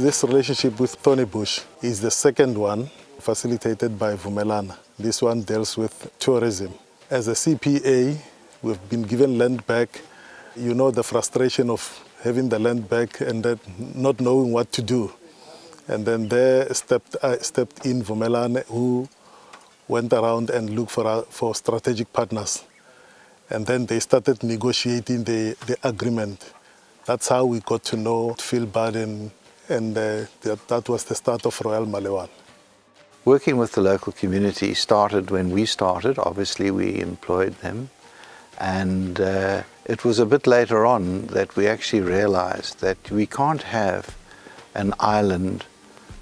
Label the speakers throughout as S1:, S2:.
S1: This relationship with Thornybush is the second one facilitated by Vumelana. This one deals with tourism. As a CPA, we've been given land back. You know the frustration of having the land back and then not knowing what to do. And then there stepped in Vumelana, who went around and looked for strategic partners. And then they started negotiating the agreement. That's how we got to know Phil Baden, and that was the start of Royal Malewane.
S2: Working with the local community started when we started. Obviously, we employed them. And it was a bit later on that we actually realized that we can't have an island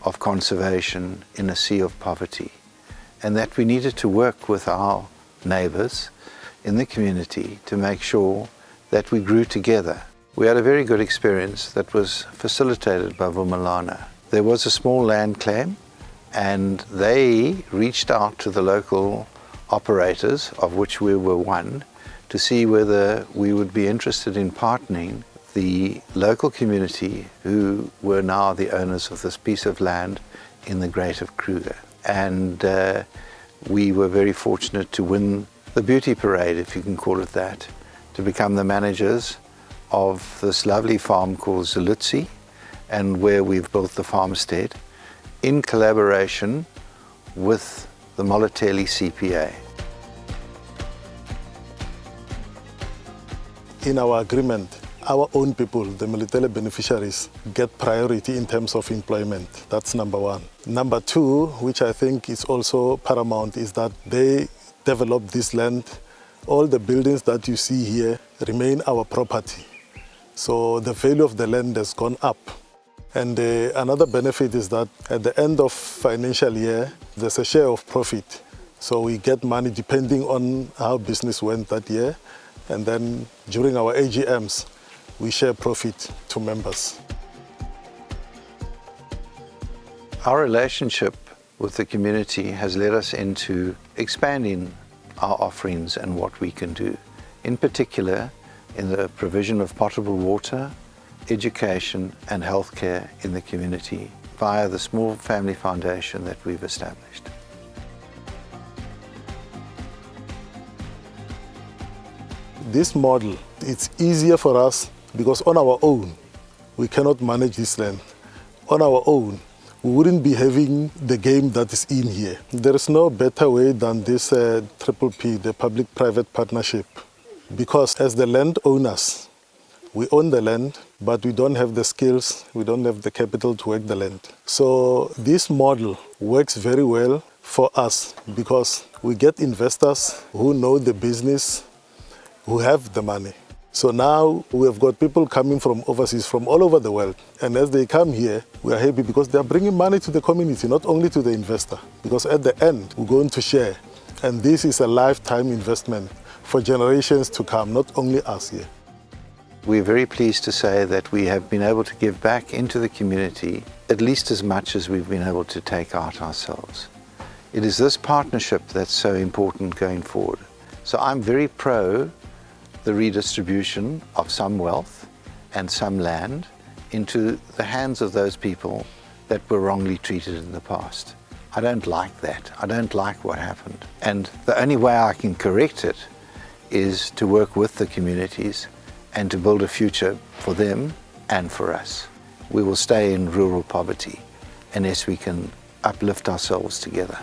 S2: of conservation in a sea of poverty, and that we needed to work with our neighbors in the community to make sure that we grew together. We had a very good experience that was facilitated by Vumelana. There was a small land claim, and they reached out to the local operators, of which we were one, to see whether we would be interested in partnering the local community, who were now the owners of this piece of land in the Great of Kruger. And we were very fortunate to win the beauty parade, if you can call it that, to become the managers of this lovely farm called Zulutsi, and where we've built the farmstead in collaboration with the Moletele CPA.
S1: In our agreement, our own people, the Moletele beneficiaries, get priority in terms of employment. That's number one. Number two, which I think is also paramount, is that they develop this land. All the buildings that you see here remain our property. So the value of the land has gone up. And another benefit is that at the end of financial year, there's a share of profit. So we get money depending on how business went that year. And then during our AGMs, we share profit to members.
S2: Our relationship with the community has led us into expanding our offerings and what we can do. In particular, in the provision of potable water, education and healthcare in the community via the small family foundation that we've established.
S1: This model, it's easier for us because on our own, we cannot manage this land. On our own, we wouldn't be having the game that is in here. There is no better way than this PPP, the public-private partnership, because as the landowners, we own the land, but we don't have the skills, we don't have the capital to work the land. So this model works very well for us because we get investors who know the business, who have the money. So now we have got people coming from overseas, from all over the world. And as they come here, we are happy because they are bringing money to the community, not only to the investor. Because at the end, we're going to share. And this is a lifetime investment for generations to come, not only us here.
S2: We're very pleased to say that we have been able to give back into the community at least as much as we've been able to take out ourselves. It is this partnership that's so important going forward. So I'm very pro the redistribution of some wealth and some land into the hands of those people that were wrongly treated in the past. I don't like that. I don't like what happened. And the only way I can correct it is to work with the communities and to build a future for them and for us. We will stay in rural poverty unless we can uplift ourselves together.